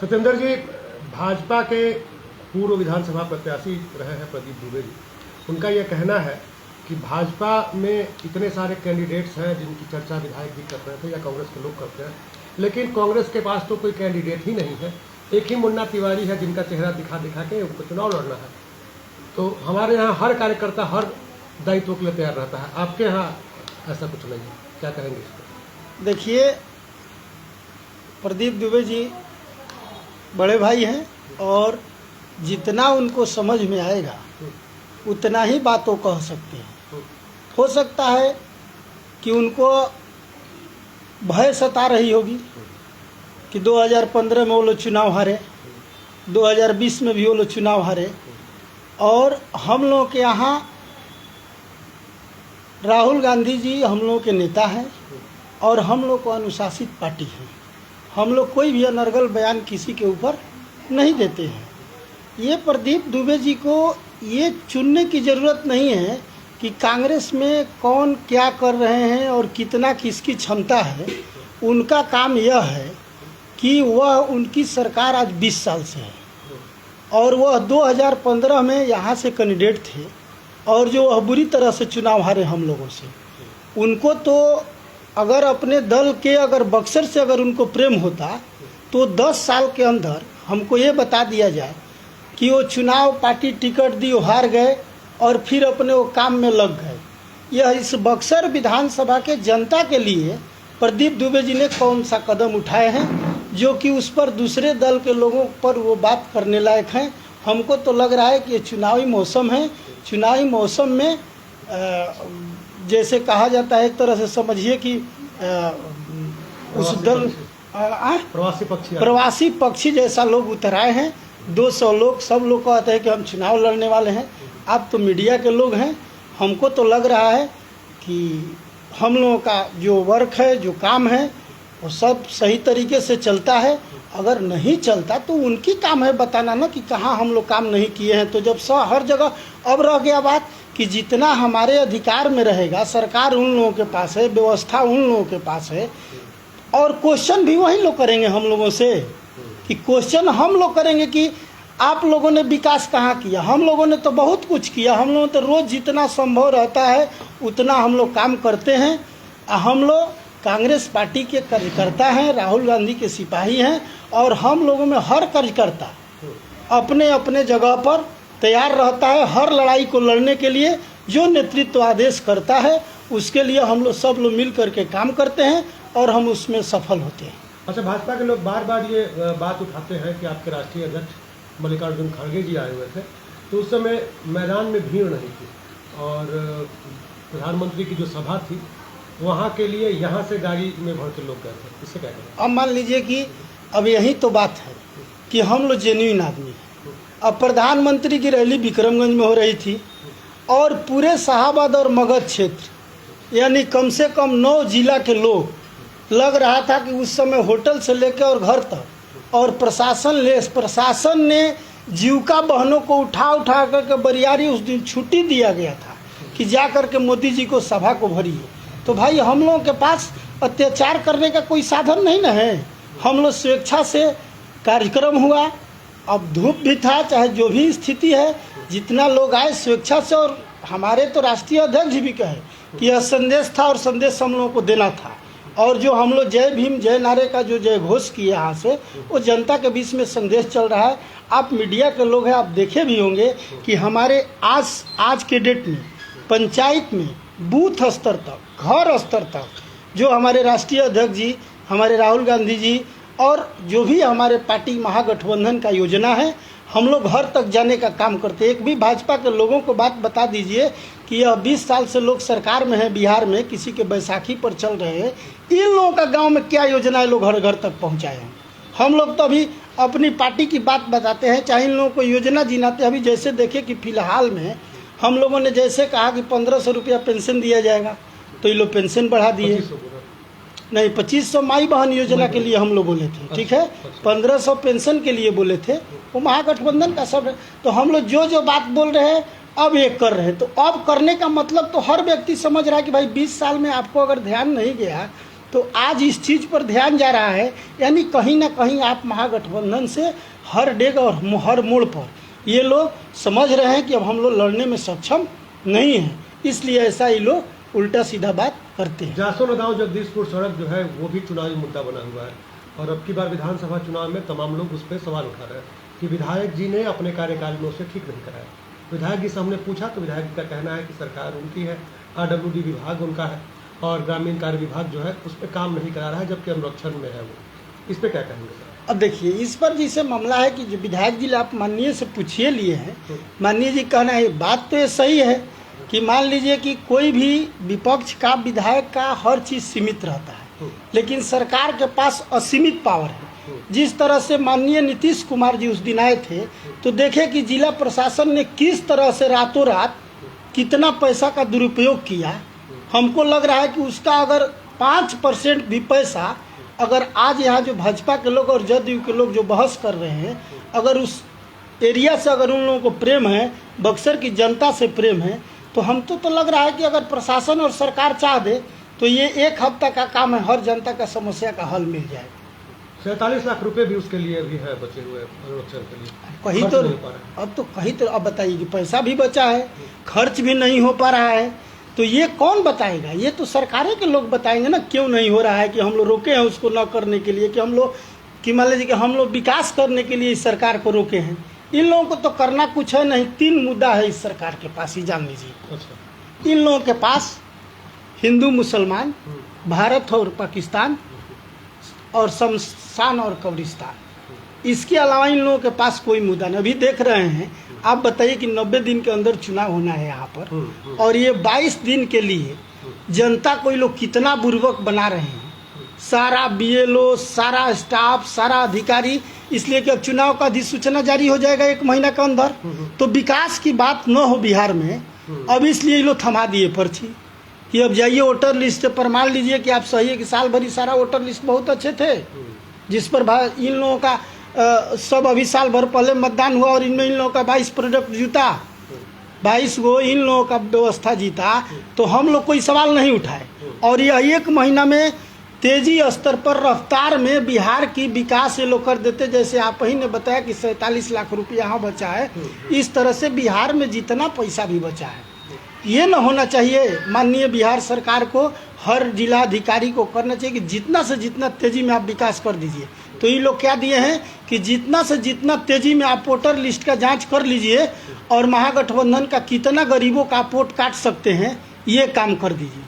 सत्येंद्र जी, भाजपा के पूर्व विधानसभा प्रत्याशी रहे हैं प्रदीप दुबे जी, उनका यह कहना है कि भाजपा में इतने सारे कैंडिडेट्स हैं जिनकी चर्चा विधायक भी कर रहे थे या कांग्रेस के लोग करते हैं, लेकिन कांग्रेस के पास तो कोई कैंडिडेट ही नहीं है। एक ही मुन्ना तिवारी है जिनका चेहरा दिखा दिखा के उनको चुनाव लड़ना है। तो हमारे यहाँ हर कार्यकर्ता हर दायित्व के लिए तैयार रहता है, आपके यहाँ ऐसा कुछ नहीं है, क्या कहेंगे इस पर? देखिए, प्रदीप दुबे जी बड़े भाई हैं और जितना उनको समझ में आएगा उतना ही बातों कह सकते हैं। हो सकता है कि उनको भय सता रही होगी कि 2015 में वो लोग चुनाव हारे, 2020 में भी वो लोग चुनाव हारे, और हम लोगों के यहाँ राहुल गांधी जी हम लोगों के नेता हैं और हम लोग को अनुशासित पार्टी है। हम लोग कोई भी अनर्गल बयान किसी के ऊपर नहीं देते हैं। ये प्रदीप दुबे जी को ये चुनने की ज़रूरत नहीं है कि कांग्रेस में कौन क्या कर रहे हैं और कितना किसकी क्षमता है। उनका काम यह है कि वह उनकी सरकार आज 20 साल से है और वह 2015 में यहाँ से कैंडिडेट थे और जो वह बुरी तरह से चुनाव हारे हम लोगों से। उनको तो अगर अपने दल के अगर बक्सर से अगर उनको प्रेम होता तो 10 साल के अंदर हमको ये बता दिया जाए कि वो चुनाव पार्टी टिकट दी, वो हार गए और फिर अपने वो काम में लग गए। यह इस बक्सर विधानसभा के जनता के लिए प्रदीप दुबे जी ने कौन सा कदम उठाए हैं जो कि उस पर दूसरे दल के लोगों पर वो बात करने लायक हैं। हमको तो लग रहा है कि ये चुनावी मौसम है। चुनावी मौसम में जैसे कहा जाता है, एक तरह से समझिए कि उस दल प्रवासी पक्षी जैसा लोग उतर आए हैं। 200 लोग, सब लोग कहते हैं कि हम चुनाव लड़ने वाले हैं। आप तो मीडिया के लोग हैं, हमको तो लग रहा है कि हम लोगों का जो वर्क है, जो काम है, वो सब सही तरीके से चलता है। अगर नहीं चलता तो उनकी काम है बताना ना कि कहाँ हम लोग काम नहीं किए हैं। तो जब हर जगह अब रह गया बात कि जितना हमारे अधिकार में रहेगा, सरकार उन लोगों के पास है, व्यवस्था उन लोगों के पास है, और क्वेश्चन भी वही लोग करेंगे हम लोगों से कि क्वेश्चन हम लोग करेंगे कि आप लोगों ने विकास कहाँ किया। हम लोगों ने तो बहुत कुछ किया। हम लोगों ने तो रोज़ जितना संभव रहता है उतना हम लोग काम करते हैं। हम लोग कांग्रेस पार्टी के कार्यकर्ता हैं, राहुल गांधी के सिपाही हैं, और हम लोगों में हर कार्यकर्ता अपने अपने जगह पर तैयार रहता है हर लड़ाई को लड़ने के लिए। जो नेतृत्व आदेश करता है उसके लिए हम लोग सब लोग मिल करके काम करते हैं और हम उसमें सफल होते हैं। अच्छा, भाजपा के लोग बार बार ये बात उठाते हैं कि आपके राष्ट्रीय अध्यक्ष मल्लिकार्जुन खड़गे जी आए हुए थे तो उस समय मैदान में भीड़ नहीं थी और प्रधानमंत्री की जो सभा थी वहाँ के लिए यहाँ से गाड़ी में भर के लोग गए थे। इससे क्या करें? अब मान लीजिए कि अब यही तो बात है कि हम लोग जेन्युइन आदमी हैं। अब प्रधानमंत्री की रैली विक्रमगंज में हो रही थी और पूरे शाहाबाद और मगध क्षेत्र यानी कम से कम 9 जिला के लोग, लग रहा था कि उस समय होटल से लेकर और घर तक, और प्रशासन ने जीविका बहनों को उठा करके बरियारी उस दिन छुट्टी दिया गया था कि जा करके मोदी जी को सभा को भरिए। तो भाई हम लोगों के पास अत्याचार करने का कोई साधन नहीं ना है। हम लोग स्वेच्छा से कार्यक्रम हुआ, अब धूप भी था, चाहे जो भी स्थिति है, जितना लोग आए स्वेच्छा से। और हमारे तो राष्ट्रीय अध्यक्ष जी भी कहे कि यह संदेश था और संदेश हम लोगों को देना था। और जो हम लोग जय भीम जय नारे का जो जय घोष किए यहाँ से, वो जनता के बीच में संदेश चल रहा है। आप मीडिया के लोग हैं, आप देखे भी होंगे कि हमारे आज के डेट में पंचायत में बूथ स्तर तक, घर स्तर तक, जो हमारे राष्ट्रीय अध्यक्ष जी, हमारे राहुल गांधी जी और जो भी हमारे पार्टी महागठबंधन का योजना है, हम लोग घर तक जाने का काम करते हैं। एक भी भाजपा के लोगों को बात बता दीजिए कि यह 20 साल से लोग सरकार में है, बिहार में किसी के बैसाखी पर चल रहे हैं, इन लोगों का गांव में क्या योजनाएं लोग घर घर तक पहुंचाए हैं। हम लोग तो अभी अपनी पार्टी की बात बताते हैं, चाहे इन लोगों को योजना जिनाते हैं। अभी जैसे देखें कि फिलहाल में हम लोगों ने जैसे कहा कि 1500 रुपया पेंशन दिया जाएगा, तो ये लोग पेंशन बढ़ा दिए। नहीं, 2500 माई बहन योजना के लिए हम लोग बोले थे, ठीक है, 1500 पेंशन के लिए बोले थे, वो महागठबंधन का सब है। तो हम लोग जो बात बोल रहे हैं अब ये कर रहे हैं। तो अब करने का मतलब तो हर व्यक्ति समझ रहा है कि भाई 20 साल में आपको अगर ध्यान नहीं गया तो आज इस चीज़ पर ध्यान जा रहा है, यानी कहीं ना कहीं आप महागठबंधन से हर डेग और हर मोड़ पर ये लोग समझ रहे हैं कि अब हम लोग लड़ने में सक्षम नहीं हैं, इसलिए ऐसा ये लोग उल्टा सीधा बात करते हैं। जासो नदाव जगदीशपुर सड़क जो है वो भी चुनावी मुद्दा बना हुआ है और अब की बार विधानसभा चुनाव में तमाम लोग उस पर सवाल उठा रहे हैं कि विधायक जी ने अपने कार्यकाल में उसे ठीक नहीं कराया। विधायक जी से हमने पूछा तो विधायक जी का कहना है कि सरकार उनकी है, RWD विभाग उनका है और ग्रामीण कार्य विभाग जो है उस पर काम नहीं करा रहा है, जबकि अनुरक्षण में है वो। इस पर क्या कहेंगे सर? अब देखिए, इस पर जैसे मामला है कि जो विधायक जी आप माननीय से पूछिए लिए हैं, माननीय जी कहना है बात तो ये सही है कि मान लीजिए कि कोई भी विपक्ष का विधायक का हर चीज़ सीमित रहता है, लेकिन सरकार के पास असीमित पावर है। जिस तरह से माननीय नीतीश कुमार जी उस दिन आए थे तो देखे कि जिला प्रशासन ने किस तरह से रातों रात कितना पैसा का दुरुपयोग किया। हमको लग रहा है कि उसका अगर 5% भी पैसा अगर आज यहाँ जो भाजपा के लोग और जदयू के लोग जो बहस कर रहे हैं, अगर उस एरिया से अगर उन लोगों को प्रेम है, बक्सर की जनता से प्रेम है, तो हमको तो लग रहा है कि अगर प्रशासन और सरकार चाह दे तो ये 1 हफ्ता का काम है, हर जनता का समस्या का हल मिल जाएगा। 47 लाख रुपए भी उसके लिए भी है बचे हुए अनुरक्षण के लिए। कहीं तो अब तो कहीं तो अब बताइए कि पैसा भी बचा है, खर्च भी नहीं हो पा रहा है, तो ये कौन बताएगा? ये तो सरकारें के लोग बताएंगे ना क्यों नहीं हो रहा है, कि हम लोग रोके हैं उसको न करने के लिए, कि हम लोग कि मान लीजिए कि हम लोग विकास करने के लिए इस सरकार को रोके हैं। इन लोगों को तो करना कुछ है नहीं। 3 मुद्दा है इस सरकार के पास, ही जान लीजिए। अच्छा। इन लोगों के पास हिंदू मुसलमान, भारत और पाकिस्तान और शमशान और कब्रिस्तान, इसके अलावा इन लोगों के पास कोई मुद्दा नहीं। अभी देख रहे हैं, आप बताइए कि 90 दिन के अंदर चुनाव होना है यहाँ पर, और ये 22 दिन के लिए जनता को ये लोग कितना बुर्बक बना रहे हैं। सारा BLO, सारा स्टाफ, सारा अधिकारी, इसलिए कि अब चुनाव का अधिसूचना जारी हो जाएगा 1 महीना के अंदर, तो विकास की बात न हो बिहार में, अब इसलिए ये लोग थमा दिए पर्ची कि अब जाइए वोटर लिस्ट से प्रमाण लीजिए कि आप सही है, कि साल भरी सारा वोटर लिस्ट बहुत अच्छे थे, जिस पर इन लोगों का सब अभी साल भर पहले मतदान हुआ और इनमें इन लोगों का 22 प्रोडक्ट जीता, 22 गो इन लोगों का व्यवस्था जीता, तो हम लोग कोई सवाल नहीं उठाए। और यह 1 महीना में तेजी स्तर पर रफ्तार में बिहार की विकास ये लोग कर देते। जैसे आप ही ने बताया कि 47 लाख रुपया यहाँ बचा है, इस तरह से बिहार में जितना पैसा भी बचा है, ये न होना चाहिए। माननीय बिहार सरकार को, हर जिला अधिकारी को करना चाहिए कि जितना से जितना तेजी में आप विकास कर दीजिए। तो ये लोग क्या दिए हैं कि जितना से जितना तेजी में आप वोटर लिस्ट का जांच कर लीजिए और महागठबंधन का कितना गरीबों का वोट काट सकते हैं, ये काम कर दीजिए।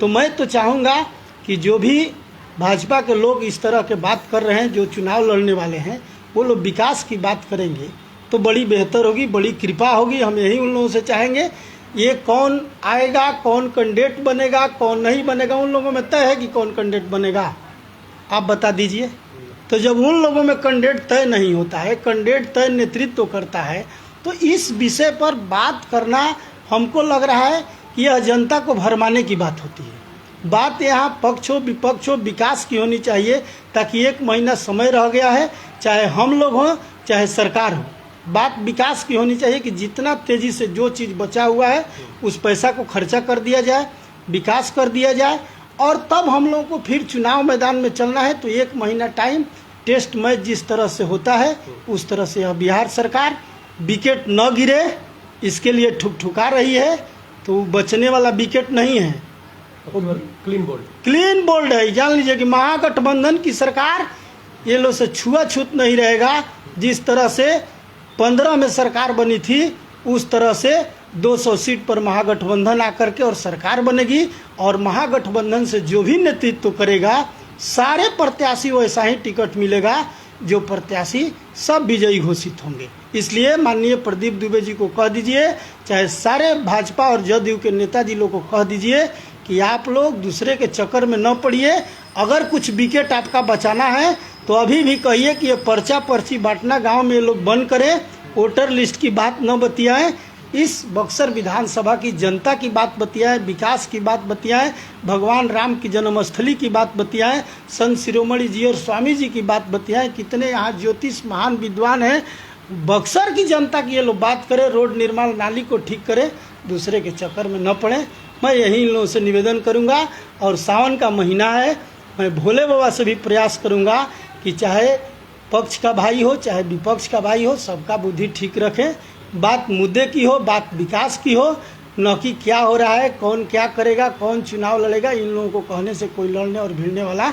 तो मैं तो चाहूँगा कि जो भी भाजपा के लोग इस तरह के बात कर रहे हैं, जो चुनाव लड़ने वाले हैं, वो लोग विकास की बात करेंगे तो बड़ी बेहतर होगी, बड़ी कृपा होगी। हम यही उन लोगों से चाहेंगे। ये कौन आएगा, कौन कैंडिडेट बनेगा, कौन नहीं बनेगा, उन लोगों में तय है कि कौन कैंडिडेट बनेगा, आप बता दीजिए। तो जब उन लोगों में कैंडिडेट तय नहीं होता है, कैंडिडेट तय नेतृत्व करता है, तो इस विषय पर बात करना हमको लग रहा है कि यह जनता को भरमाने की बात होती है। बात यहाँ पक्ष हो विपक्ष हो, विकास की होनी चाहिए, ताकि 1 महीना समय रह गया है, चाहे हम लोग हों चाहे सरकार हो, बात विकास की होनी चाहिए कि जितना तेजी से जो चीज़ बचा हुआ है उस पैसा को खर्चा कर दिया जाए, विकास कर दिया जाए, और तब हम लोगों को फिर चुनाव मैदान में चलना है। तो 1 महीना टाइम, टेस्ट मैच जिस तरह से होता है उस तरह से यह बिहार सरकार विकेट न गिरे इसके लिए ठुकठुका रही है। तो बचने वाला विकेट नहीं है, क्लीन बोल्ड है। जान लीजिए कि महागठबंधन की सरकार ये लोग से छुआछूत नहीं रहेगा। जिस तरह से 15 में सरकार बनी थी, उस तरह से 200 सीट पर महागठबंधन आकर के और सरकार बनेगी, और महागठबंधन से जो भी नेतृत्व करेगा सारे प्रत्याशी वैसा ही टिकट मिलेगा, जो प्रत्याशी सब विजयी घोषित होंगे। इसलिए माननीय प्रदीप दुबे जी को कह दीजिए, चाहे सारे भाजपा और जदयू के नेताजी लोग को कह दीजिए कि आप लोग दूसरे के चक्कर में न पड़िए। अगर कुछ विकेट आपका बचाना है तो अभी भी कहिए कि ये पर्चा पर्ची बांटना गांव में ये लोग बंद करें, वोटर लिस्ट की बात न बतियाएं, इस बक्सर विधानसभा की जनता की बात बतियाएं, विकास की बात बतियाएं, भगवान राम की जन्मस्थली की बात बतियाएं, संत शिरोमणि जी और स्वामी जी की बात बतियाएं। कितने यहाँ ज्योतिष महान विद्वान हैं। बक्सर की जनता की ये लोग बात करें, रोड निर्माण नाली को ठीक करें, दूसरे के चक्कर में न पड़े। मैं यही इन लोगों से निवेदन करूंगा। और सावन का महीना है, मैं भोले बाबा से भी प्रयास करूंगा कि चाहे पक्ष का भाई हो चाहे विपक्ष का भाई हो, सबका बुद्धि ठीक रखें। बात मुद्दे की हो, बात विकास की हो, न कि क्या हो रहा है, कौन क्या करेगा, कौन चुनाव लड़ेगा। इन लोगों को कहने से कोई लड़ने और भिड़ने वाला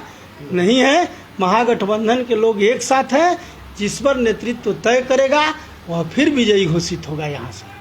नहीं है। महागठबंधन के लोग एक साथ हैं, जिस पर नेतृत्व तय करेगा वह फिर विजयी घोषित होगा यहाँ से।